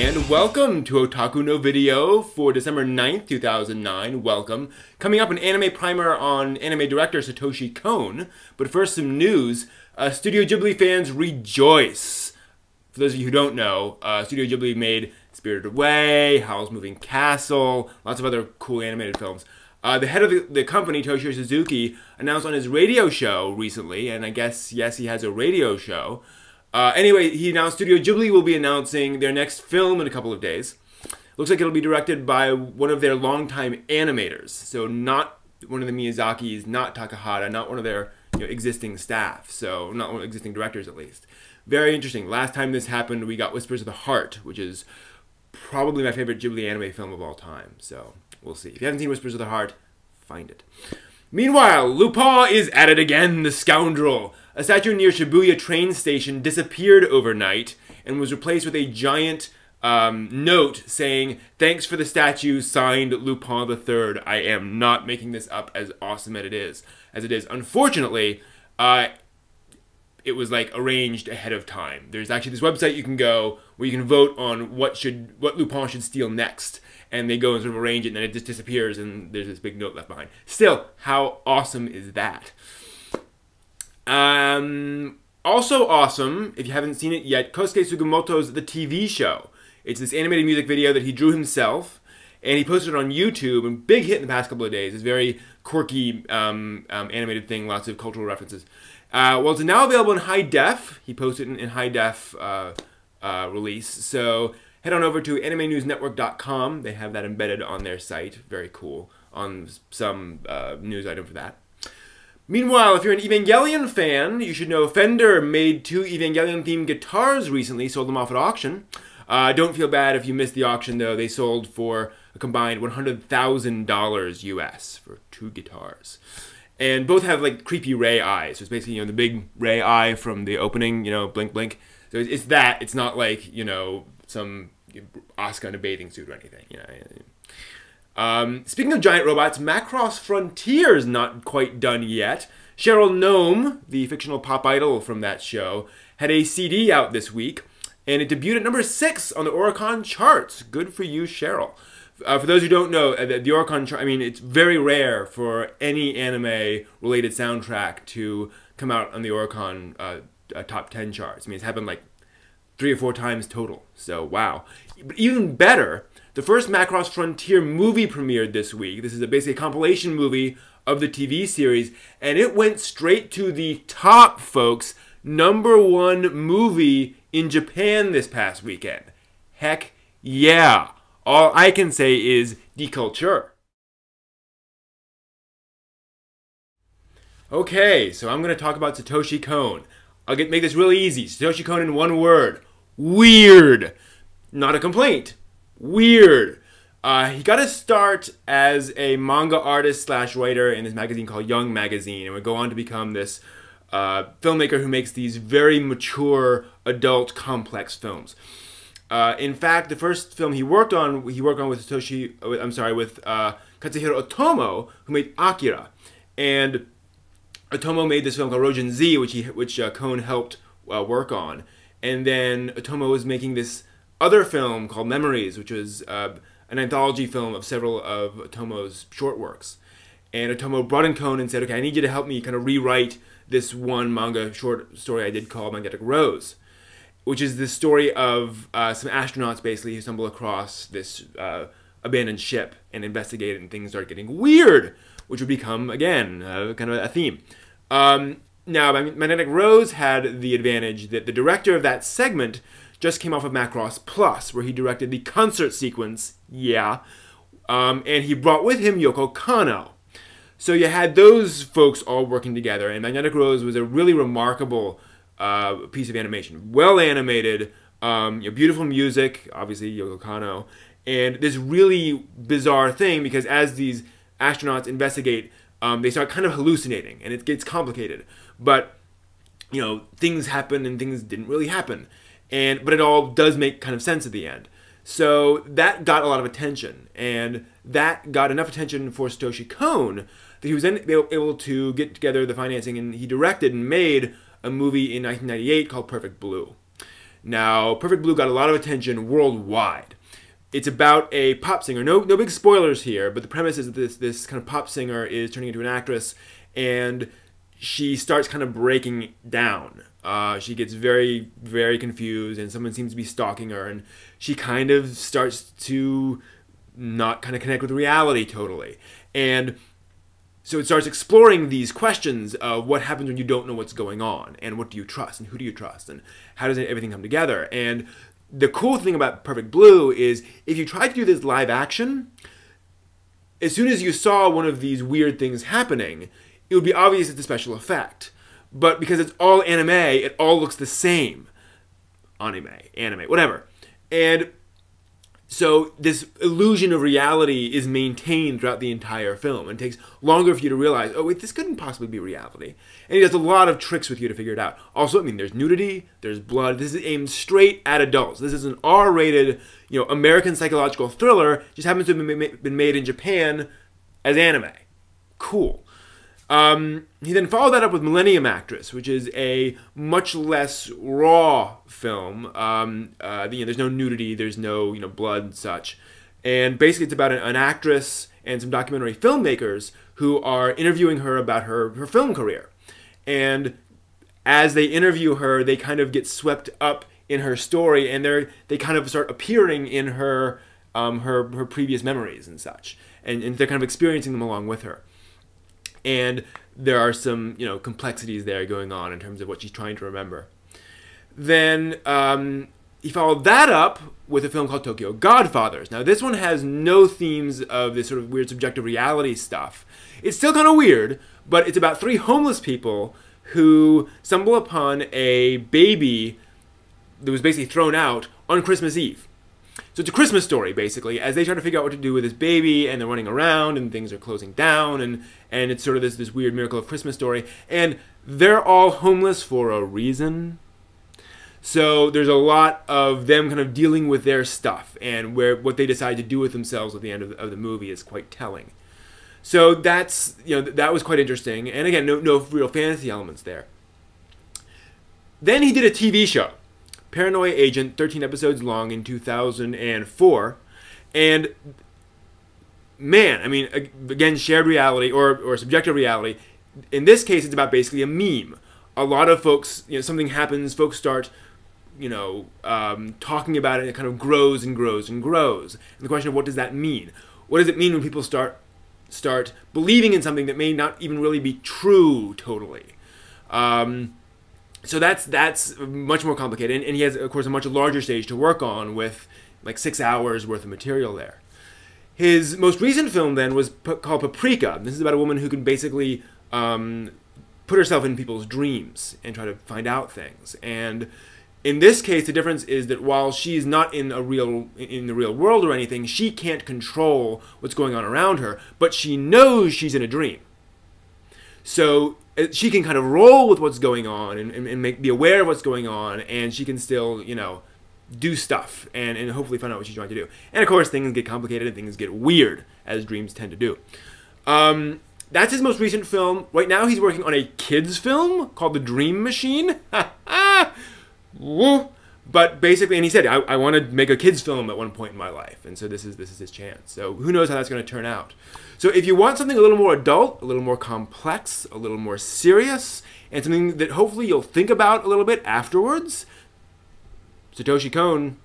and welcome to Otaku no Video for December 9th, 2009. Welcome. Coming up, an anime primer on anime director Satoshi Kon. But first, some news. Studio Ghibli fans rejoice. For those of you who don't know, Studio Ghibli made Spirited Away, Howl's Moving Castle, lots of other cool animated films. The head of the company, Toshio Suzuki, announced on his radio show recently, and I guess, yes, he has a radio show. Anyway, he announced Studio Ghibli will be announcing their next film in a couple of days. Looks like it'll be directed by one of their longtime animators. So not one of the Miyazakis, not Takahata, not one of their existing staff. So not one of the existing directors, at least. Very interesting. Last time this happened, we got Whispers of the Heart, which is probably my favorite Ghibli anime film of all time. So we'll see. If you haven't seen Whispers of the Heart, find it. Meanwhile, Lupin is at it again, the scoundrel. A statue near Shibuya train station disappeared overnight and was replaced with a giant note saying, "Thanks for the statue, signed Lupin III. I am not making this up, as awesome as it is. Unfortunately, it was like arranged ahead of time. There's actually this website you can go where you can vote on what Lupin should steal next. And they go and sort of arrange it, and then it just disappears, and there's this big note left behind. Still, how awesome is that? Also awesome, if you haven't seen it yet, Kosuke Sugimoto's The TV Show. It's this animated music video that he drew himself, and he posted it on YouTube, and big hit in the past couple of days. It's a very quirky animated thing, lots of cultural references. Well, it's now available in high def. He posted it in high def release, so head on over to animenewsnetwork.com. They have that embedded on their site. Very cool. On some news item for that. Meanwhile, if you're an Evangelion fan, you should know Fender made 2 Evangelion-themed guitars recently, sold them off at auction. Don't feel bad if you missed the auction, though. They sold for a combined $100,000 US for 2 guitars. And both have, like, creepy Rei eyes. So it's basically, the big Rei eye from the opening, blink, blink. So it's that. It's not like, some Asuka in a bathing suit or anything. Speaking of giant robots, Macross Frontier is not quite done yet. Cheryl Nome, the fictional pop idol from that show, had a CD out this week, and it debuted at number 6 on the Oricon charts. Good for you, Cheryl. For those who don't know, the Oricon chart, it's very rare for any anime-related soundtrack to come out on the Oricon top 10 charts. It's happened like 3 or 4 times total. So, wow. But even better, the first Macross Frontier movie premiered this week. This is basically a compilation movie of the TV series, and it went straight to the top, folks. #1 movie in Japan this past weekend. Heck yeah. All I can say is die culture. Okay, so I'm going to talk about Satoshi Kon. I'll make this really easy. Satoshi Kon in one word. Weird. Not a complaint. Weird. He got his start as a manga artist / writer in this magazine called Young Magazine, and would go on to become this filmmaker who makes these very mature, adult, complex films. In fact, the first film he worked on with Katsuhiro Otomo, who made Akira, and Otomo made this film called Rojin Z, which Kon helped work on. And then Otomo was making this other film called Memories, which was an anthology film of several of Otomo's short works. And Otomo brought in Kon and said, okay, I need you to help me kind of rewrite this one manga short story I did called Magnetic Rose, which is the story of some astronauts, basically, who stumble across this abandoned ship and investigate it, and things start getting weird, which would become, again, kind of a theme. Now, Magnetic Rose had the advantage that the director of that segment just came off of Macross Plus, where he directed the concert sequence, and he brought with him Yoko Kanno. So you had those folks all working together, and Magnetic Rose was a really remarkable piece of animation. Well animated, beautiful music, obviously Yoko Kanno, and this really bizarre thing, because as these astronauts investigate, they start kind of hallucinating, and it gets complicated. But, things happen and things didn't really happen. But it all does make kind of sense at the end. So that got a lot of attention, and that got enough attention for Satoshi Kon that he was then able to get together the financing, and he directed and made a movie in 1998 called Perfect Blue. Now, Perfect Blue got a lot of attention worldwide. It's about a pop singer. No big spoilers here, but the premise is that this kind of pop singer is turning into an actress, and she starts kind of breaking down. She gets very, very confused, and someone seems to be stalking her, and she kind of starts to not kind of connect with reality totally. And so it starts exploring these questions of what happens when you don't know what's going on, and what do you trust, and who do you trust, and how does everything come together. And the cool thing about Perfect Blue is if you try to do this live action, as soon as you saw one of these weird things happening, it would be obvious it's a special effect. But because it's all anime, it all looks the same. Anime, whatever. And so this illusion of reality is maintained throughout the entire film. And it takes longer for you to realize, oh wait, this couldn't possibly be reality. And he does a lot of tricks with you to figure it out. Also, I mean, there's nudity, there's blood. This is aimed straight at adults. This is an R-rated, American psychological thriller. Just happens to have been made in Japan as anime. Cool. He then followed that up with Millennium Actress, which is a much less raw film. There's no nudity, there's no blood and such, and basically it's about an actress and some documentary filmmakers who are interviewing her about her film career, and as they interview her, they kind of get swept up in her story, and they kind of start appearing in her previous memories and such, and they're kind of experiencing them along with her. And there are some, complexities there going on in terms of what she's trying to remember. Then he followed that up with a film called Tokyo Godfathers. Now, this one has no themes of this sort of weird subjective reality stuff. It's still kind of weird, but it's about 3 homeless people who stumble upon a baby that was basically thrown out on Christmas Eve. So it's a Christmas story, basically, as they try to figure out what to do with this baby, and they're running around, and things are closing down, and it's sort of this weird miracle of Christmas story. And they're all homeless for a reason. So there's a lot of them kind of dealing with their stuff, and what they decide to do with themselves at the end of the movie is quite telling. So that's, that was quite interesting. And again, no real fantasy elements there. Then he did a TV show. Paranoia Agent, 13 episodes long in 2004, and man, I mean, again, shared reality or subjective reality. In this case, it's about basically a meme. A lot of folks, something happens, folks start, talking about it, and it kind of grows and grows and grows. And the question of what does that mean? What does it mean when people start believing in something that may not even really be true totally? So that's much more complicated, and he has, of course, a much larger stage to work on with like 6 hours worth of material there. His most recent film then was called Paprika. This is about a woman who can basically put herself in people's dreams and try to find out things. And in this case, the difference is that while she's not in the real world or anything, she can't control what's going on around her, but she knows she's in a dream. So she can kind of roll with what's going on and be aware of what's going on, and she can still, do stuff and hopefully find out what she's trying to do. And of course, things get complicated and things get weird, as dreams tend to do. That's his most recent film. Right now, he's working on a kids film called The Dream Machine. Woo! But basically, and he said, I want to make a kids film at one point in my life, and so this is his chance. So who knows how that's going to turn out. So if you want something a little more adult, a little more complex, a little more serious, and something that hopefully you'll think about a little bit afterwards, Satoshi Kon